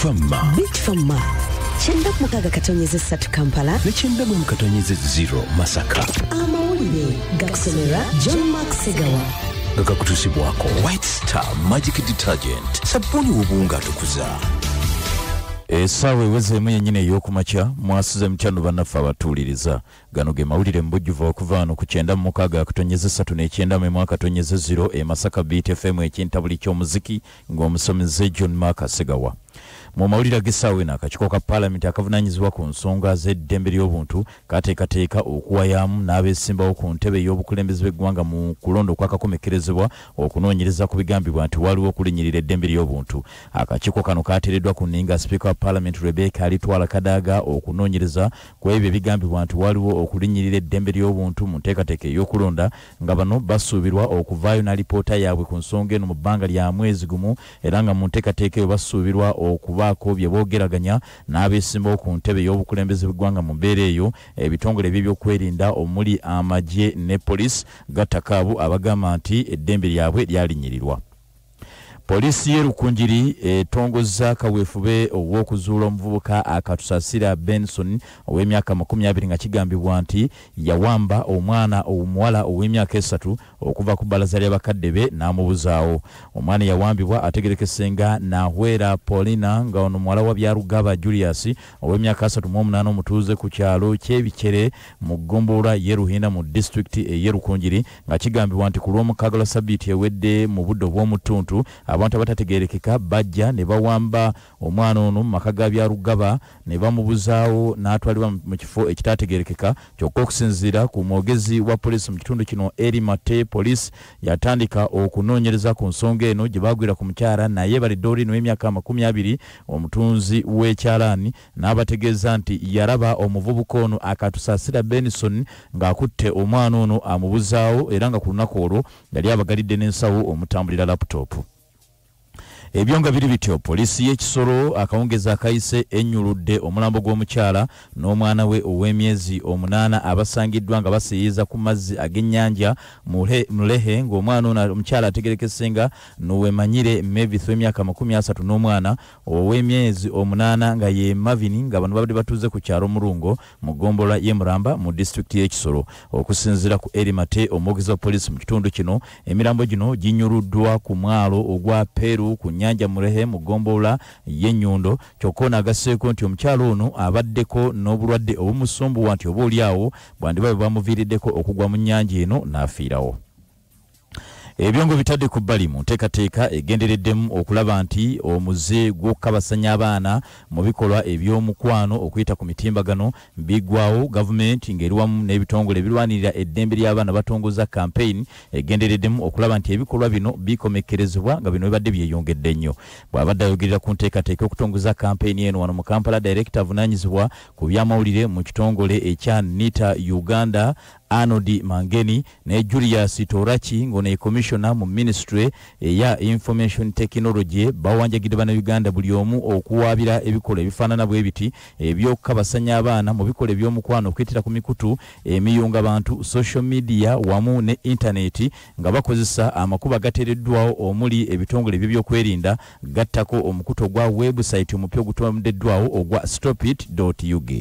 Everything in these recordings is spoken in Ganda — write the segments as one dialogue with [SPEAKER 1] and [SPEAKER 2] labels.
[SPEAKER 1] Big Pharma. Chenda mukaga katonyeze satu Kampala.
[SPEAKER 2] Nechenda mukatonyeze 0 Masaka.
[SPEAKER 1] Amawulire gakusomera John Mark Segawa.
[SPEAKER 2] Gakakutusibwako White Star Magic Detergent. Sabuni wobunga tukuza.
[SPEAKER 3] Esawe weze mwenye ey'okumakya mwasize mutyandu bannaffe abatuliriza gano ge mawulire mbujjuvu okuva wano ku 9 mukaga akatonyeze 3 n'ekyenda mu mwaka akatonyeze 0 e Masaka Beat FM ekintabuli ky'omuziki ng'omusomeze John Mark Segawa. Mu mawulire ag'essaawa eno akakiiko ka Paalamenti akavunaanyizibwa ku nsonga z'eddembe ly'obuntu kateekateeka okuwayamu n'abeesimbawo ku ntebe y'obukulembeze bw'eggwanga mu kulonda okwakakomekerezebwa okunoonyereza ku bigambibwa nti waliwo okulinnyirira eddembe ly'obuntu. Akakiiko kano kaateereddwa ku nninga Sipiika wa Paalamenti Rebecca Alitwala Kadaga okunoonyereza ku ebyo ebigambibwa nti waliwo okulinnyirira eddembe ly'obuntu mu nteekateeka ey'okulonda nga bano basuubirwa okuvaayo na lipoota yaabwe ku nsonga eno mu bbanga lya mwezi gumu era nga mu nteekateeka eyo basuubirwa okubaako bye boogeraganya n'abeesimbawo ku ntebe y'obukulembeze bw'eggwanga mu mbeera eyo ebitongole by'ebyokwerinda omuli amagye ne poliisi gattakaabu abagamba nti eddembe lyabwe lyalinyirirwa. Polisi y'e Rukungiri etongozza kaweefube ow'okuzuula omuvubuka Akatusasira Benson ow'emyaka 20 nga kigambibwa nti yawamba omwana omuwala ow'emyaka 3 okuva ku bbalaza ly'abakadde be n'amubuzaawo. Omwana yawambibwa ategerekesenga Nahwera Paulina nga ono muwala wa Byarugaba Julius ow'emyaka 38 omutuuze ku kyalo ky'Ebikere mu Ggombolola y'e Ruhinda mu disitulikiti y'e Rukungiri nga kigambibwa nti ku lw'omukaaga lwa Ssabbiiti ewedde mu budde obw'omutuntu abantu abatategerekeka bajja ne bawamba omwana ono mu maka ga Byarugaba ne bamubuzaawo n'atwalibwa mu kifo ekitategerekeka. Kyokka okusinziira ku mwogezi wa polisi mu kitundu kino Eri Mate, polisi yatandika okunoonyereza ku nsonga eno gye bagwira ku mukyala naye balidde n'emyaka 20 omutunzi w'ekyalaani n'abategeeza nti yaraba omuvubuka ono Akatusasira Benson ng'akutte omwana ono amubuzaawo era nga ku lunaku olwo yali abagalidde n'ensawo omutambulira laputopu. Ebyonga biri bityo polisi y'Ekisoro akawungeza akayise ennyuludde omulambo gw'omukyala n'omwana we ow'emyezi 8 abasangiddwa nga baseeyeeza ku mazzi ag'ennyanja Mulehe ng'omwana ono omukyala ategerekesenga n'owemanyire Mevith w'emyaka 30 n'omwana ow'emyezi 8 nga ye Mavini nga bano babadde batuuze ku kyalo Murungo mu Ggombolola y'e Muramba mu disitulikiti y'Ekisoro. Okusinziira ku Erimate omwogezi wa polisi mu kitundu kino emirambo gino ginyuluddwa ku mwalo ogwa Peru ku Nyanja Mulehe mu Ggombolola y'Ennyundo. Kyokka n'agasseeko nti omukyalo ono abaddeko n'obulwadde obumusumbuwa nti oba oliawo bwandiba bamuviiriddeko okugwa mu nnyanja eno n'afiirawo. Ebyongo bitadde ku bbali mu nteekateeka egendereddemu okulaba nti omuze gw'okukabasanya abaana mu bikolwa eby'omukwano okuyita ku mitimbagano biggwawo. Gavumenti ng'eri wamu n'ebitongole ebirwanirira eddembe ly'abaana batongoza campaign egendereddemu okulaba nti ebikolwa bino bikomekerezebwa nga bino bibadde byeyongedde nnyo. Bw'abadde ayogerera ku nteekateeka okutongoza campaign eno wano mu Kampala, director avunaanyizibwa ku by'amawulire mu kitongole ekya NITA Uganda Arnold Mangeni ne Julius Torachi ng'one commissioner mu ministry eya information technology bawanjagidde bana Uganda buli omu okuwaabira ebikola ebifaanana bwe biti ebyokukabasanya abaana mu bikola eby'omukwano okuyitira ku mikutu emiyunga abantu social media wamu ne internet nga bakozesa amakuba gateereddwawo omuli ebitongole by'ebyokwerinda gattako omukutu ogwa website omupya ogutondeddwawo ogwa stopit.ug.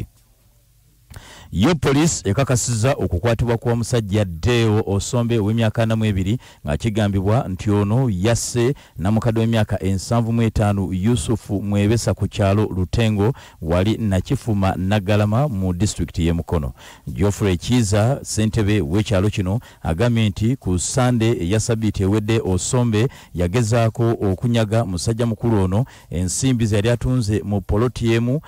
[SPEAKER 3] Yo police ekakasizza okukwatibwa kwa musajja Deo Osombe ow'emyaka 42 nga kigambibwa nti ono yasse namukadde w'emyaka 75 Yusufu Mwebesa ku kyalo Lutengo wali nakifuma Nagalama mu district y'e Mukono. Geoffrey Kiza ssentebe w'ekyalo kino agambye nti ku Sunday eya Ssabbiiti ewedde Osombe yagezaako okunyaga musajja mukulu ono ensimbi ze yali atunze mu polotiemu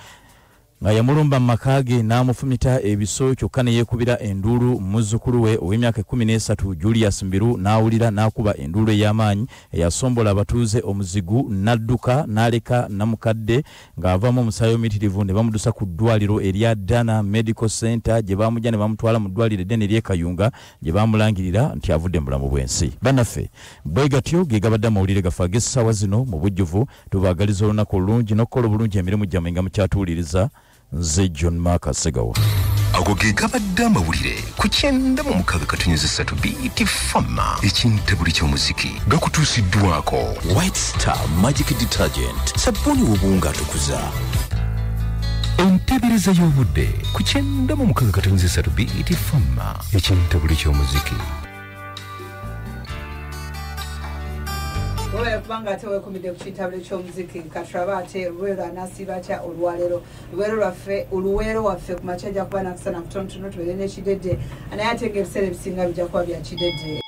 [SPEAKER 3] nga yamulumba makage n'amufumita ebiso kyokka ne yeekubira enduulu muzzukulu we ow'emyaka 13 Julius Mbiru n'awulira n'akuba enduulu ey'amaanyi eyasombola abatuuze omuzigu n'adduka n'aleka namukadde ng'avamu omusaayi omuyitirivu ne bamudusa ku ddwaliro erya Dana Medical Center gye baamujja ne bamutwala mu ddwaliro eddene ery'e Kayunga gye baamulangirira nti avudde mu bulamu bw'ensi. Bannaffe bwe gatyo ge gabadde amawulire gaffe ag'essaawa zino mu bujjuvu tubaagaliza olunaku olulungi n'okukola obulungi emirimu gyammwe nga mukyatuwuliriza. Nze John Mark Segawa.
[SPEAKER 2] ago ge gabadde amawulire ku 96.3 BT Fama ekintabuli ky'omuziki gakutuusiddwako White Star Magic Detergent sabuni w'obuwunga atukuza entebereza y'obudde ku 96.3 BT Fama ekintabuli ky'omuziki.
[SPEAKER 4] Oya kubanga tewe kumide kuchitabule ky'omuziki katraba ate Luwero anasiba cha olwalero Luwero waffe kumachaja kuba nakusana kutontono tubere n'ekidedde anaye ate ng'ebiseera ebisinga bijja kuba bya kidedde